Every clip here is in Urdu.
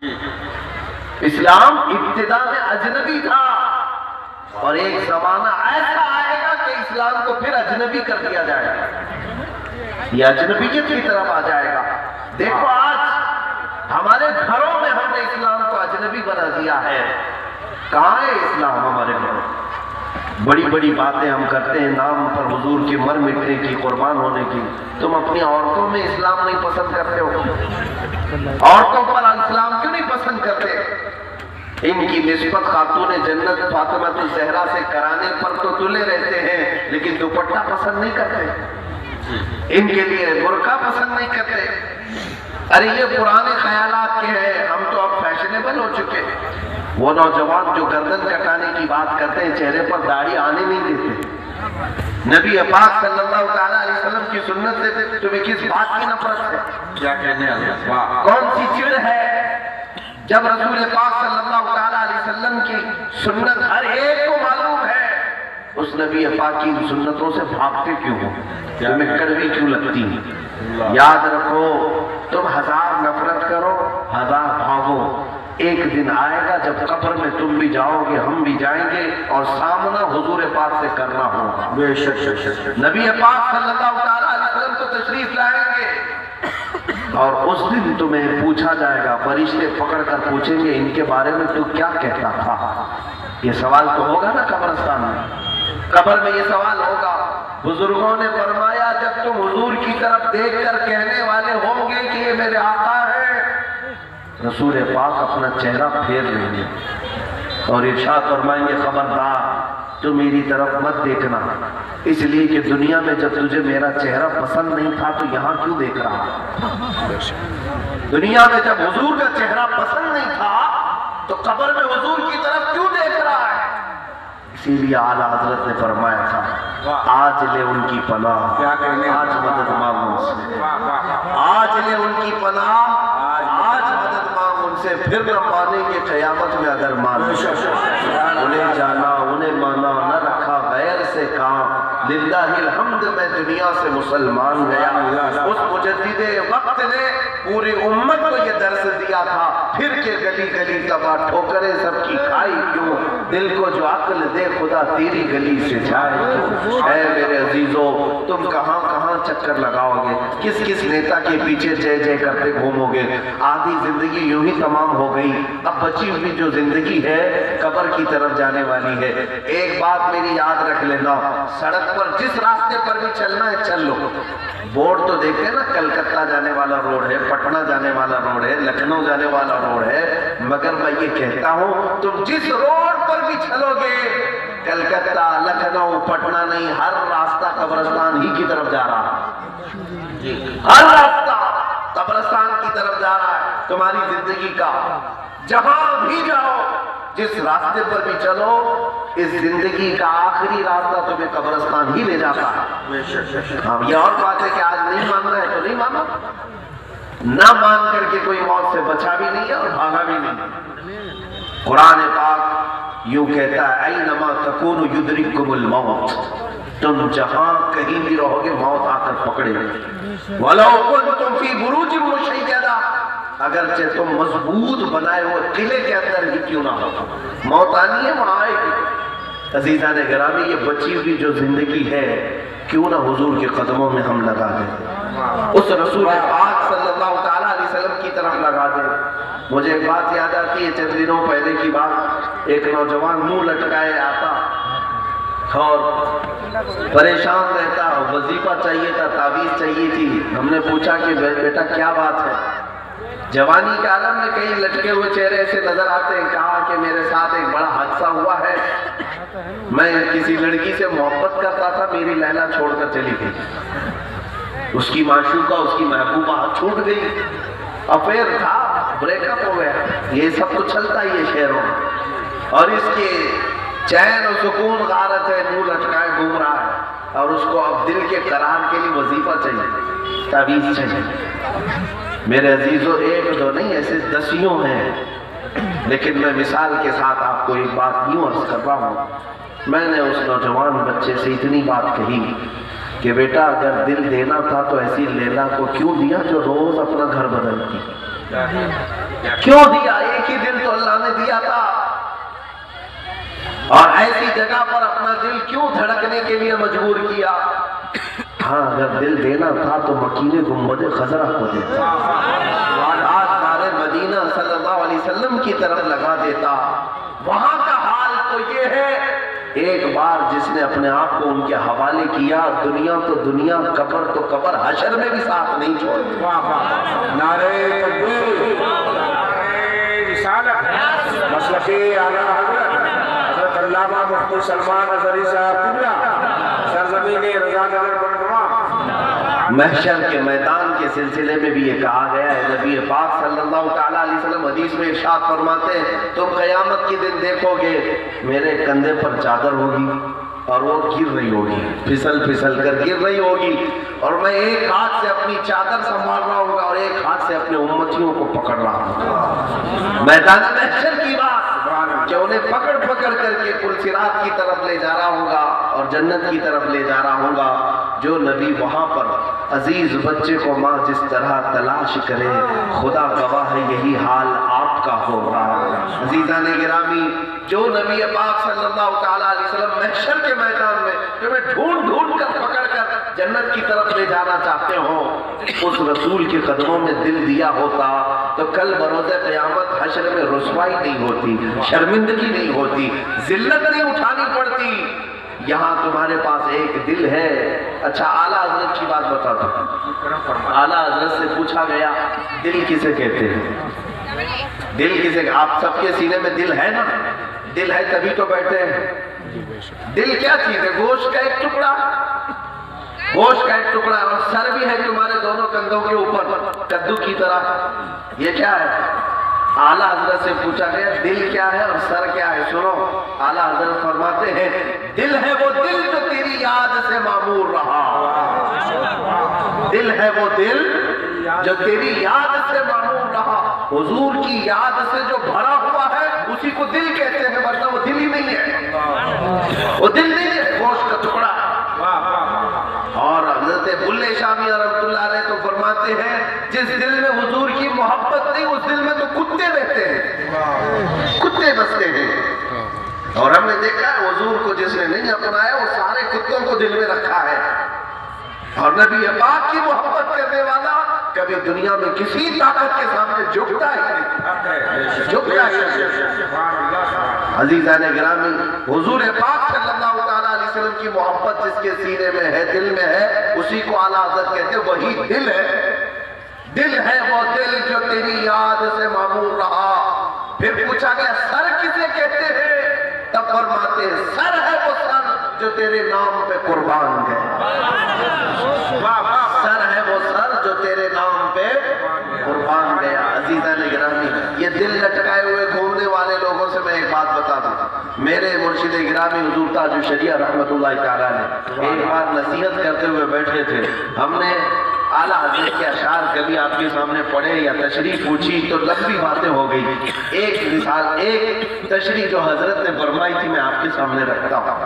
اسلام ابتدا میں اجنبی تھا اور ایک زمانہ ایسا آئے گا کہ اسلام کو پھر اجنبی کر دیا جائے گا، یہ اجنبیت کی طرف آ جائے گا۔ دیکھو آج ہمارے گھروں میں ہم نے اسلام کو اجنبی بنا دیا ہے۔ کہاں ہے اسلام ہمارے گھروں؟ بڑی بڑی باتیں ہم کرتے ہیں نام پر حضور کی مر مٹنے کی، قربان ہونے کی۔ تم اپنی عورتوں میں اسلام نہیں پسند کرتے ہو؟ عورتوں پر اسلام کیوں نہیں پسند کرتے؟ ان کی نسبت خاتون جنت فاطمہ الزہرا سے کرانے پر تو تلے رہتے ہیں، لیکن دوپٹہ پسند نہیں کرتے، ان کے لیے برقع پسند نہیں کرتے۔ ارے یہ پرانے خیالات کے ہیں، ہم تو اب فیشنیبل ہو چکے۔ وہ نوجوان جو گردن کٹانے کی بات کرتے ہیں، چہرے پر داڑھی آنے نہیں دیتے۔ نبی پاک صلی اللہ تعالیٰ علیہ وسلم کی سنت سے تمہیں کس بات کی نفرت ہے؟ کیا کہنے اللہ؟ کون سی چڑ ہے جب رسول پاک صلی اللہ تعالیٰ علیہ وسلم کی سنت ہر ایک کو معلوم ہے، اس نبی پاک کی سنتوں سے بھاگتے کیوں ہو؟ تمہیں کڑوی کیوں لگتی ہیں؟ یاد رکھو، تم ہزار نفرت کرو، ہزار بھاگو، ایک دن آئے گا جب قبر میں تم بھی جاؤ گے، ہم بھی جائیں گے، اور سامنا حضور پاک سے کرنا ہوگا۔ بے شک نبی پاک صلی اللہ تعالیٰ علیہ وسلم تو تشریف لائیں گے، اور اس دن تمہیں پوچھا جائے گا، فرشتے پکڑ کر پوچھیں گے ان کے بارے میں تو کیا کہتا تھا؟ یہ سوال تو ہوگا نا قبرستان میں، قبر میں یہ سوال ہوگا۔ بزرگوں نے فرمایا جب تم حضور کی طرف دیکھ کر کہنے والے ہوں گے کہ یہ میرے آقا ہے، رسول پاک اپنا چہرہ پھیر لیں گے اور ارشاد فرمائیں گے خبردار تو میری طرف مت دیکھنا، اس لیے کہ دنیا میں جب تجھے میرا چہرہ پسند نہیں تھا تو یہاں کیوں دیکھ رہا؟ دنیا میں جب حضور کا چہرہ پسند نہیں تھا تو قبر میں حضور کی طرف کیوں دیکھ رہا ہے؟ اسی لیے اعلیٰ حضرت نے فرمایا تھا آج لے ان کی پناہ، آج مدد مانگ ان سے، آج لے ان کی پناہ، آج مدد مانگ ان سے، پھر نہ پانے کے قیامت میں اگر مانے۔ انہیں جانا انہیں مانا، نہ رکھا غیر سے کام، للہ الحمد میں دنیا سے مسلمان گیا۔ اس مجدد وقت نے پوری امت کو یہ درس دیا تھا، پھر کے گلی گلی تباہ ٹھوکریں سب کی کھائی کیوں، دل کو جو عقل دے خدا تیری گلی سے جائے کیوں۔ اے میرے عزیزو، تم کہاں کہاں چکر لگاؤ گے، کس کس نیتا کے پیچھے جے جے کرتے گھومو گے؟ آدھی زندگی یوں ہی تمام ہو گئی، اب بچی ہوئی جو زندگی ہے قبر کی طرف جانے والی ہے۔ ایک بات میری یاد رکھ لینا، سڑک پر جس راستے پر بھی چلنا ہے چل لو، بورڈ تو دیکھتے ہیں نا، کلکتہ جانے والا روڈ ہے، پٹنہ جانے والا روڈ ہے، لکھنؤ جانے والا روڈ ہے، مگر میں یہ کہتا ہوں تم جس روڈ پر بھی چلو گے، کلکتہ لکھنؤ پٹنہ نہیں، ہر راستہ قبرستان ہی کی طرف جا رہا ہے، ہر راستہ قبرستان کی طرف جا رہا ہے۔ تمہاری زندگی کا جہاں بھی جاؤ، جس راستے پر بھی چلو، اس زندگی کا آخری راستہ تمہیں قبرستان ہی لے جاتا ہے۔ یہ اور بات ہے کہ آج نہیں ماننا ہے تو نہیں ماننا، نہ مان کر کے کوئی موت سے بچا بھی نہیں ہے اور بھاگا بھی نہیں۔ قرآن پاک یوں کہتا ہے اینما تکونوا یدرککم الموت، تم جہاں کہیں بھی رہو گے موت آ کر پکڑے گی۔ وَلَوْ كُنْتُمْ فِي بُرُوجٍ مُشَيَّدَةٍ، اگرچہ تم مضبوط بنائے ہوئے قلعے کے اندر ہی کیوں نہ ہو، موت آنی ہے وہاں آئے گی۔ عزیزان گرامی، یہ بچی ہوئی جو زندگی ہے کیوں نہ حضور کے قدموں میں ہم لگا دیں، اس رسول پاک صلی اللہ تعالیٰ علیہ وسلم کی طرف لگا دیں۔ مجھے ایک بات یاد آتی ہے، چند دنوں پہلے کی بات، ایک نوجوان منہ لٹکائے آتا اور پریشان رہتا، وظیفہ چاہیے تھا، تعویذ چاہیے تھی۔ ہم نے پوچھا کہ بیٹا کیا بات ہے؟ جوانی کے عالم میں کئی لٹکے ہوئے چہرے ایسے نظر آتے ہیں۔ کہا کہ میرے ساتھ ایک بڑا حادثہ ہوا ہے، میں کسی لڑکی سے محبت کرتا تھا، میری لیلا چھوڑ کر چلی گئی، اس کی معشوقہ اس کی محبوبہ چھوٹ گئی، افیئر تھا، بریک اپ ہو گیا۔ یہ سب تو چلتا ہی ہے شہروں میں، اور اس کے چین و سکون غارت ہے، منہ لٹکائے گھوم رہا ہے، اور اس کو اب دل کے قرار کے لیے وظیفہ چاہیے، تعویذ چاہیے۔ میرے عزیزو، ایک دو نہیں، ایسے دسیوں ہیں، لیکن میں مثال کے ساتھ آپ کو ایک بات یوں عرض کر رہا ہوں۔ میں نے اس نوجوان بچے سے اتنی بات کہی کہ بیٹا اگر دل دینا تھا تو ایسی لیلا کو کیوں دیا جو روز اپنا گھر بدلتی، کیوں دیا؟ ایک ہی دل تو اللہ نے دیا تھا، اور ایسی جگہ پر اپنا دل کیوں دھڑکنے کے لیے مجبور کیا؟ ہاں اگر دل دینا تھا تو مکین گنبد خضرا کو دیتا، آج سارے مدینہ صلی اللہ علیہ وسلم کی طرف لگا دیتا۔ وہاں کا حال تو یہ ہے، ایک بار جس نے اپنے آپ کو ان کے حوالے کیا، دنیا تو دنیا، قبر تو قبر، حشر میں بھی ساتھ نہیں چھوڑتے۔ نعرہ تکبیر، نعرہ رسالت، مسلک اعلیٰ حضرت علامہ مفتی سلمان اظہری صاحب قبلہ، سرزمین رضا نگر بنگوا۔ محشر کے میدان کے سلسلے میں بھی یہ کہا گیا ہے، نبی پاک صلی اللہ تعالیٰ علیہ وسلم حدیث میں ارشاد فرماتے ہیں، تم قیامت کے دن دیکھو گے میرے کندھے پر چادر ہوگی اور وہ گر رہی ہوگی، پھسل پھسل کر گر رہی ہوگی، اور میں ایک ہاتھ سے اپنی چادر سنبھال رہا ہوں گا اور ایک ہاتھ سے اپنے امتیوں کو پکڑ رہا ہوں۔ میدان محشر کی بات کہ انہیں پکڑ پکڑ کر کے پل صراط کی طرف لے جا رہا ہوں گا اور جنت کی طرف لے جا رہا ہوں گا۔ جو نبی وہاں پر عزیز بچے کو ماں جس طرح تلاش کرے، خدا گواہ ہے یہی حال آپ کا ہوگا۔ عزیزان گرامی، جو نبی پاک صلی اللہ تعالیٰ علیہ وسلم محشر کے میدان میں تمہیں ڈھونڈ ڈھونڈ کر پکڑ کر جنت کی طرف لے جانا چاہتے ہو، اس رسول کے قدموں میں دل دیا ہوتا تو کل بروز قیامت حشر میں رسوائی نہیں ہوتی، شرمندگی نہیں ہوتی، ذلت نہیں اٹھانی پڑتی۔ یہاں تمہارے پاس ایک دل ہے۔ اچھا اعلیٰ حضرت کی بات بتا دو، اعلیٰ حضرت سے پوچھا گیا دل کسے کہتے ہیں؟ دل کسے؟ آپ سب کے سینے میں دل ہے نا؟ دل ہے تبھی تو بیٹھے ہیں۔ دل کیا چیز ہے؟ گوشت کا ایک ٹکڑا، گوشت کا ایک ٹکڑا، اور سر بھی ہے تمہارے دونوں کندھوں کے اوپر کدو کی طرح۔ یہ کیا ہے؟ اعلیٰ حضرت سے پوچھا گیا دل کیا ہے اور سر کیا ہے؟ سنو، اعلیٰ حضرت فرماتے ہیں دل ہے وہ دل جو تیری یاد سے معمور رہا، دل ہے وہ دل جو تیری یاد سے معمور رہا۔ حضور کی یاد سے جو بھرا ہوا ہے اسی کو دل کہتے ہیں، ورنہ وہ دل ہی نہیں ہے، وہ دل نہیں ہے، گوشت کا ٹکڑا۔ اور حضرت بلے شامی رحمۃ اللہ علیہ تو فرماتے ہیں جس دل میں حضور کی محبت نہیں اس دل میں تو کتے رہتے ہیں، کتے بستے ہیں۔ اور ہم نے دیکھا ہے حضور کو جس نے نہیں اپنایا وہ سارے کتوں کو دل میں رکھا ہے، اور نبی پاک کی محبت کرنے والا کبھی دنیا میں کسی طاقت کے سامنے جھکتا ہی نہیں، جھکتا ہی نہیں۔ عزیزان گرامی، حضور پاک صلی اللہ تعالیٰ علیہ وسلم کی محبت جس کے سینے میں ہے، دل میں ہے، اسی کو اعلیٰ حضرت کہتے ہیں وہی دل ہے۔ دل ہے وہ دل جو تیری یاد سے معمور رہا۔ پھر پوچھا گیا سر کسے کہتے ہیں؟ تب فرماتے ہیں سر ہے وہ سر جو تیرے نام پہ قربان گئے، سر ہے وہ سر جو تیرے نام پہ قربان گیا۔ عزیزان گرامی، یہ دل لٹکائے ہوئے گھومنے والے لوگوں سے میں ایک بات بتا دوں، میرے مرشد گرامی حضور تاج الشریعہ رحمۃ اللہ تعالیٰ نے ایک بار نصیحت کرتے ہوئے بیٹھے تھے، ہم نے اعلیٰ حضرت کے اشعار کبھی آپ کے سامنے پڑھے یا تشریح پوچھی تو لمبی باتیں ہو گئی۔ ایک مثال، ایک تشریح جو حضرت نے فرمائی تھی میں آپ کے سامنے رکھتا ہوں۔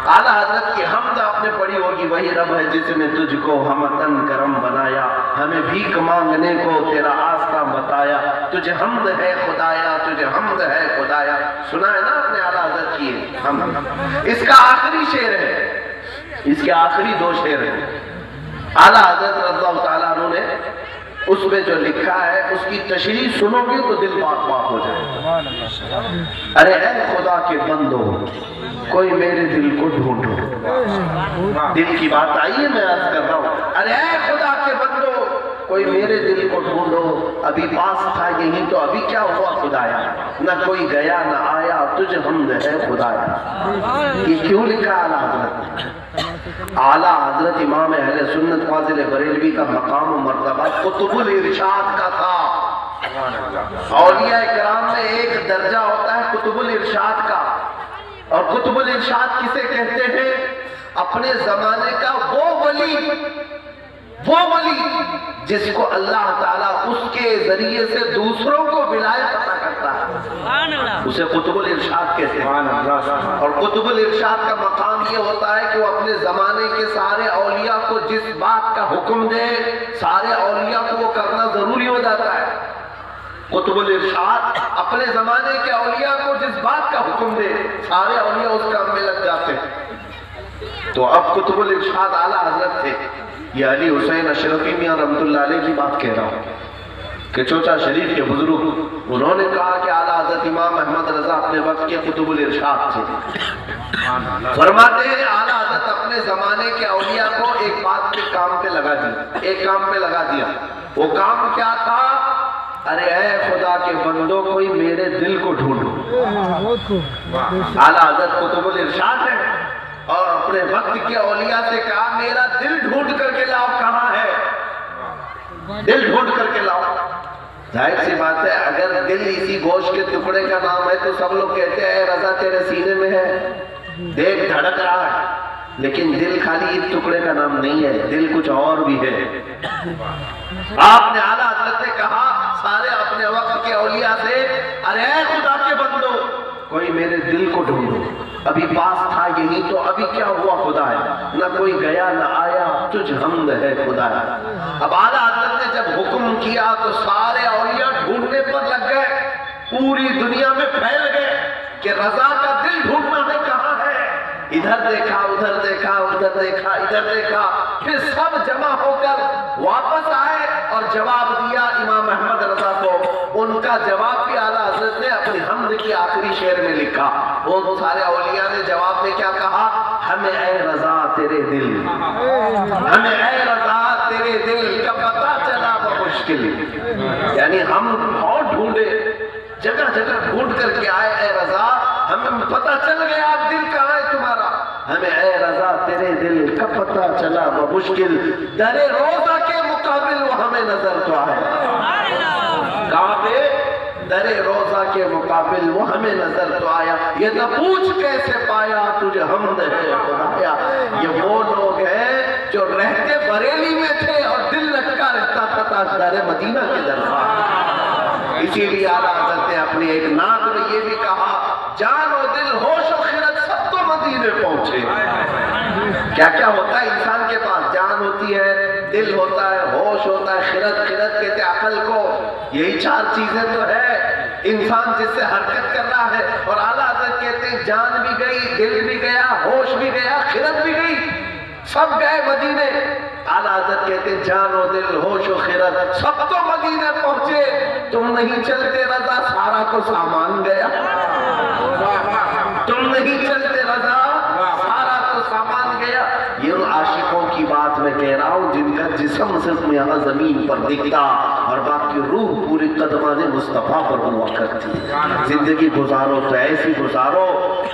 اعلیٰ حضرت کی حمد آپ نے پڑھی ہوگی، وہی رب ہے جس نے تجھ کو ہمتن کرم بنایا، ہمیں بھیک مانگنے کو تیرا آستہ بتایا، تجھے حمد ہے خدایا، تجھے حمد ہے خدایا۔ سنا ہے نا آپ نے اعلیٰ حضرت کی حمد؟ اس کا آخری شعر ہے، اس کے آخری دو شعر ہیں۔ اعلیٰ حضرت رضی اللہ تعالیٰ عنہ نے اس میں جو لکھا ہے اس کی تشریح سنو گے تو دل باغ باغ ہو جائے۔ ارے اے خدا کے بندو کوئی میرے دل کو ڈھونڈو، دل کی بات آئی ہے میں عرض کر رہا ہوں، ارے اے خدا کے بندو کوئی میرے دل کو ڈھونڈو، ابھی پاس تھا یہی تو ابھی کیا ہوا خدایا، نہ کوئی گیا نہ آیا تجھ حمد ہے خدایا۔ یہ کیوں لکھا اعلیٰ حضرت نے؟ اعلیٰ حضرت امام اہل سنت فاضل بریلوی کا مقام و مرتبہ قطب الارشاد کا تھا۔ اولیاء کرام میں ایک درجہ ہوتا ہے قطب الارشاد کا، اور قطب الارشاد کسے کہتے ہیں؟ اپنے زمانے کا وہ ولی جس کو اللہ تعالیٰ اس کے ذریعے سے دوسروں کو ولایت عطا کرتا ہے، اسے قطب الارشاد کہتے ہیں۔ اور قطب الارشاد کا مقام یہ ہوتا ہے کہ وہ اپنے زمانے کے سارے اولیاء کو جس بات کا حکم دے، سارے اولیاء کو وہ کرنا ضروری ہو جاتا ہے۔ قطب الارشاد اپنے زمانے کے اولیاء کو جس بات کا حکم دے سارے اولیاء اس کام میں لگ جاتے ہیں۔ تو اب قطب الارشاد اعلیٰ حضرت تھے، یہ علی حسین اشرفی میاں رحمت اللہ علیہ کی بات کہہ رہا ہوں کہ چوچا شریف کے بزرگ انہوں نے کہا کہ اعلیٰ حضرت امام احمد رضا اپنے وقت کے قطب الارشاد تھے۔ فرماتے ہیں اعلیٰ حضرت اپنے زمانے کے اولیاء کو ایک بات کے کام پہ لگا دیا، ایک کام پہ لگا دیا۔ وہ کام کیا تھا؟ ارے اے خدا کے بندوں کوئی میرے دل کو ڈھونڈو۔ اعلیٰ حضرت قطب الارشاد ہے اور اپنے وقت کے اولیاء سے کہا میرا دل ڈھونڈ کر کے لاؤ، کہاں ہے؟ دل ڈھونڈ کر کے لاؤ۔ ظاہر سی بات ہے اگر دل اسی گوشت کے ٹکڑے کا نام ہے تو سب لوگ کہتے ہیں اے رضا تیرے سینے میں ہے، دیکھ دھڑک رہا ہے، لیکن دل خالی اس ٹکڑے کا نام نہیں ہے، دل کچھ اور بھی ہے۔ آپ نے اعلیٰ حضرت نے کہا سارے اپنے وقت کے اولیاء سے ارے اے خدا کے بندو کوئی میرے دل کو ڈھونڈو، ابھی پاس تھا یہی تو ابھی کیا ہوا خدا ہے، نہ کوئی گیا نہ آیا تجھ حمد ہے خدا ہے۔ اب اعلیٰ حضرت نے جب حکم کیا تو سارے اولیاء ڈھونڈنے پر لگ گئے، پوری دنیا میں پھیل گئے کہ رضا کا دل ڈھونڈنا ہے کہاں ہے۔ ادھر دیکھا ادھر دیکھا ادھر دیکھا ادھر دیکھا، پھر سب جمع ہو کر واپس آئے اور جواب دیا امام احمد رضا کو۔ ان کا جواب بھی اعلیٰ حضرت نے اپنی حمد کی آخری شعر میں لکھا۔ وہ سارے اولیاء نے جواب میں کیا کہا؟ ہمیں اے رضا تیرے دل، ہمیں اے رضا تیرے دل کا پتہ چلا بمشکل، یعنی ہم بہت ڈھونڈے، جگہ جگہ ڈھونڈ کر کے آئے اے رضا، ہمیں پتہ چل گیا آپ دل کہاں ہے تمہارا، ہمیں اے رضا تیرے دل کا پتہ چلا بمشکل، در روضہ کے مقابل وہ ہمیں نظر تو آئے۔ کہاں پہ؟ در روضہ کے مقابل وہ ہمیں نظر تو آیا، یہ نہ پوچھ کیسے پایا تجھے حمد ہے خدایا۔ یہ وہ لوگ ہیں جو رہتے بریلی میں تھے اور دل لٹکا رہتا تھا تاجدار مدینہ کے دربار۔ اسی لیے اعلیٰ حضرت نے اپنی ایک نعت میں یہ بھی کہا جان و دل ہوش و خرد سب تو مدینے پہنچے۔ کیا کیا ہوتا ہے انسان کے پاس؟ جان ہوتی ہے، دل ہوتا ہے، ہوش ہوتا ہے، خرد کہتے ہیں عقل کو۔ یہی چار چیزیں تو ہے انسان جس سے حرکت کر رہا ہے، اور اعلیٰ حضرت کہتے ہیں جان بھی گئی، دل بھی گیا، ہوش بھی گیا، خرد بھی گئی، سب گئے مدینے۔ اعلیٰ حضرت کہتے ہیں جان و دل ہوش و خرد سب تو مدینے پہنچے، تم نہیں چلتے رضا سارا تو سامان گیا، تم نہیں چلتے رضا سارا تو سامان گیا۔ یہ ان عاشقوں کی بات میں کہہ رہا ہوں جن کا جسم صرف یہاں زمین پر دکھتا اور باقی روح پوری قدمان مصطفیٰ پر ہوا کرتی۔ زندگی گزارو تو ایسی گزارو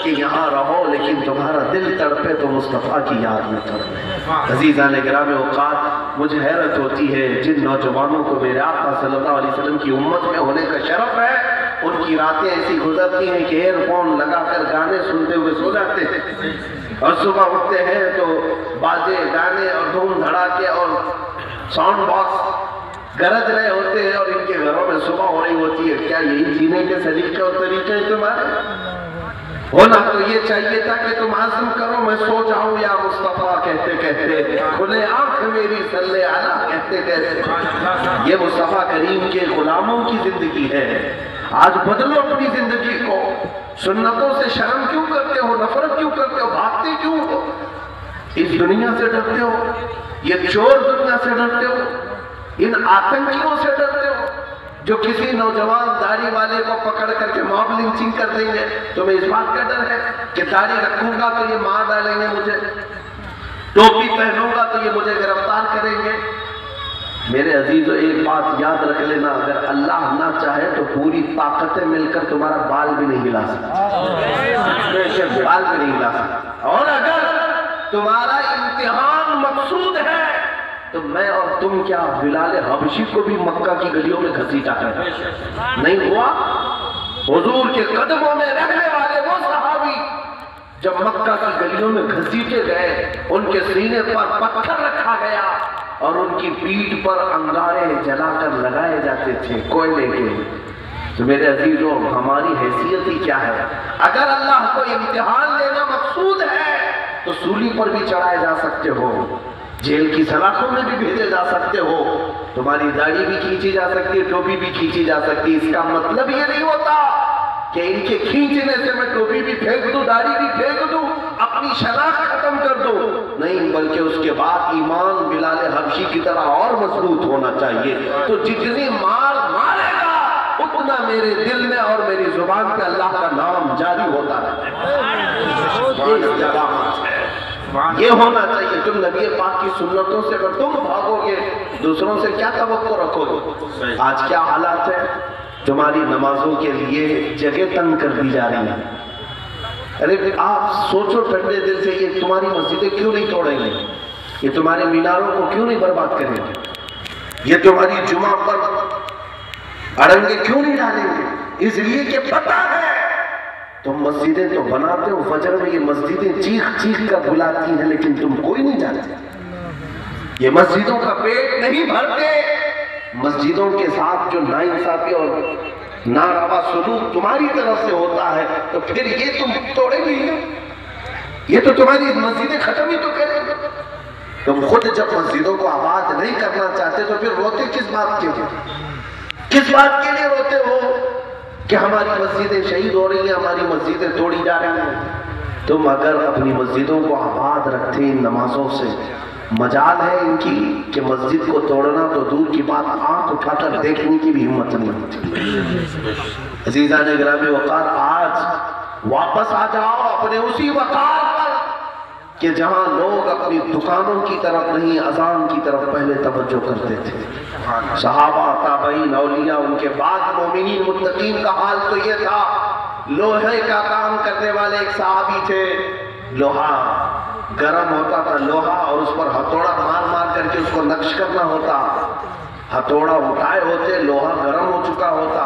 کہ یہاں رہو لیکن تمہارا دل تڑپے تو مصطفیٰ کی یاد میں تڑپے۔ عزیزان گرامی اوقات مجھے حیرت ہوتی ہے جن نوجوانوں کو میرے آقا صلی اللہ علیہ وسلم کی امت میں ہونے کا شرف ہے، ان کی راتیں ایسی گزرتی ہیں کہ ایئر فون لگا کر گانے سنتے ہوئے سو جاتے ہیں، اور صبح اٹھتے ہیں تو باجے گانے اور دھوم دھڑاکے اور ساؤنڈ باکس گرج رہے ہوتے ہیں، اور ان کے گھروں میں صبح ہو رہی ہوتی ہے۔ کیا یہی جینے کے سلیقے اور طریقے تمہارے؟ ہونا تو یہ چاہیے تھا کہ تم عزم کرو میں سو جاؤں یا مصطفیٰ کہتے کہتے، کھلے آنکھ میری صلی علیہ کہتے کہتے۔ یہ مصطفیٰ کریم کے غلاموں کی زندگی ہے۔ آج بدلو اپنی زندگی کو، سنتوں سے شرم کیوں کرتے ہو، نفرت کیوں کرتے ہو، بھاگتے کیوں ہو؟ اس دنیا سے ڈرتے ہو، یہ چور دنیا سے ڈرتے ہو، ان آتنکیوں سے ڈرتے ہو جو کسی نوجوان داڑھی والے کو پکڑ کر کے موب لنچنگ کر دیں گے۔ تمہیں اس بات کا ڈر ہے کہ داڑھی رکھوں گا تو یہ مار ڈالیں گے مجھے، ٹوپی پہنوں گا تو یہ مجھے گرفتار کریں گے۔ میرے عزیزو ایک بات یاد رکھ لینا، اگر اللہ نہ چاہے تو پوری طاقتیں مل کر تمہارا بال بھی نہیں ہلا سکتا، بال بھی نہیں ہلا سکتا۔ اور اگر تمہارا امتحان مقصود ہے تو میں اور تم کیا بلال حبشی کو بھی مکہ کی گلیوں میں گھسیٹا کر نہیں ہوا؟ حضور کے قدموں میں رہنے والے وہ صحابی جب مکہ کی گلیوں میں گھسیٹے گئے، ان کے سینے پر پتھر رکھا گیا اور ان کی پیٹھ پر انگارے جلا کر لگائے جاتے تھے کوئلے کے۔ تو میرے عزیزوں ہماری حیثیت ہی کیا ہے؟ اگر اللہ کو امتحان لینا مقصود ہے تو سولی پر بھی چڑھائے جا سکتے ہو، جیل کی سلاخوں میں بھی بھیجے جا سکتے ہو، تمہاری داڑھی بھی کھینچی جا سکتی ہے، ٹوپی بھی کھینچی جا سکتی ہے، اس کا مطلب یہ نہیں ہوتا کہ ان کے کھینچنے سے میں ٹوپی بھی پھینک دوں، داڑھی بھی پھینک دوں، اپنی شناخت ختم کر دوں، نہیں، بلکہ اس کے بعد ایمان بلال حبشی کی طرح اور مضبوط ہونا چاہیے۔ تو جتنی مار مارے گا اتنا میرے دل میں اور میری زبان پہ اللہ کا نام جاری ہوتا ہے۔ یہ ہونا چاہیے۔ تم نبی پاک کی سنتوں سے اگر تم بھاگو گے دوسروں سے کیا توقع رکھو گے؟ آج کیا حالات ہے؟ تمہاری نمازوں کے لیے جگہ تنگ کر دی جا رہی ہیں۔ ارے آپ سوچو ٹھنڈے دل سے، یہ تمہاری مسجدیں کیوں نہیں توڑیں گے؟ یہ تمہارے میناروں کو کیوں نہیں برباد کریں گے؟ یہ تمہاری جمعہ پر اڑنگے کیوں نہیں ڈالیں گے؟ اس لیے کہ پتہ ہے تم مسجدیں تو بناتے ہو، فجر میں یہ مسجدیں چیخ چیخ کر بلاتی ہیں، لیکن تم کوئی نہیں جانتے۔ یہ مسجدوں کا پیٹ نہیں بھرتے۔ مسجدوں کے ساتھ جو ناانصافی اور ناروا سلوک تمہاری طرف سے ہوتا ہے تو پھر یہ تم توڑے گی، یہ تو تمہاری مسجدیں ختم ہی تو کریں گے۔ تم خود جب مسجدوں کو آباد نہیں کرنا چاہتے تو پھر روتے کس بات کے لیے؟ کس بات کے لیے روتے ہو کہ ہماری مسجدیں شہید ہو رہی ہیں، ہماری مسجدیں توڑی جا رہی ہیں؟ تم اگر اپنی مسجدوں کو آباد رکھتے ان نمازوں سے، مجال ہے ان کی کہ مسجد کو توڑنا تو دور کی بات، آنکھ اٹھا کر دیکھنے کی بھی ہمت نہیں ہوتی۔ عزیزان گرامی وقار، آج واپس آ جاؤ اپنے اسی وقار پر کہ جہاں لوگ اپنی دکانوں کی طرف نہیں اذان کی طرف پہلے توجہ کرتے تھے۔ صحابہ، تابعین، اولیاء، ان کے بعد مومنین متقین کا حال تو یہ تھا۔ لوہے کا کام کرنے والے ایک صحابی تھے، لوہا گرم ہوتا تھا، لوہا، اور اس پر ہتھوڑا مار مار کر کے اس کو نقش کرنا ہوتا۔ ہتھوڑا اٹھائے ہوتے، لوہا گرم ہو چکا ہوتا۔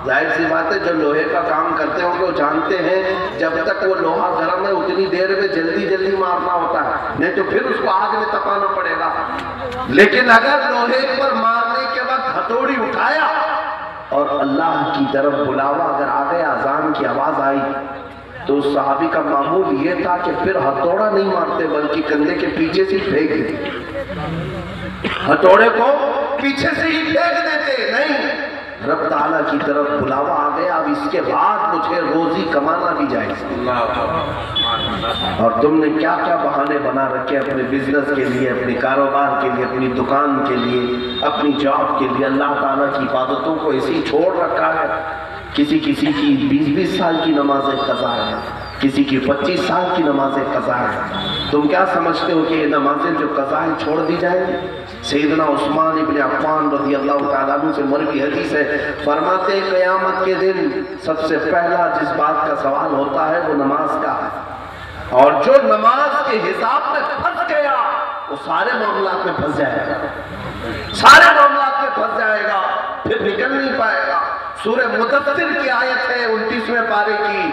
ظاہر سی بات ہے جو لوہے کا کام کرتے ہوں گے وہ جانتے ہیں جب تک وہ لوہا گرم ہے اتنی دیر میں جلدی جلدی مارنا ہوتا ہے، نہیں تو پھر اس کو آگ میں تپانا پڑے گا۔ لیکن اگر لوہے پر مارنے کے وقت ہتھوڑی اٹھایا اور اللہ کی طرف بلاوا اگر آ گیا، اذان کی آواز آئی، تو اس صحابی کا معمول یہ تھا کہ پھر ہتھوڑا نہیں مارتے بلکہ کندھے کے پیچھے سے پھینک دیتے، ہتھوڑے کو پیچھے سے ہی پھینک دیتے۔ نہیں، رب تعالیٰ کی طرف بلاوا آ گیا، اب اس کے بعد مجھے روزی کمانا بھی جائز۔ اور تم نے کیا کیا بہانے بنا رکھے اپنے بزنس کے لیے، اپنے کاروبار کے لیے، اپنی دکان کے لیے، اپنی جاب کے لیے۔ اللہ تعالیٰ کی عبادتوں کو ایسے چھوڑ رکھا ہے۔ کسی کی 20 سال کی نمازیں قضا ہے، کسی کی 25 سال کی نمازیں قضا ہے۔ تم کیا سمجھتے ہو کہ یہ نمازیں جو قضا ہیں چھوڑ دی جائیں گی؟ سیدنا عثمان ابن عفان رضی اللہ تعالیٰ عنہ سے مروی حدیث ہے، فرماتے ہیں قیامت کے دن سب سے پہلا جس بات کا سوال ہوتا ہے وہ نماز کا ہے، اور جو نماز کے حساب میں پھنس گیا وہ سارے معاملات میں پھنس جائے گا، سارے معاملات میں پھنس جائے گا، پھر نکل نہیں پائے گا۔ سورہ مدثر کی آیت ہے 29ویں پارے کی،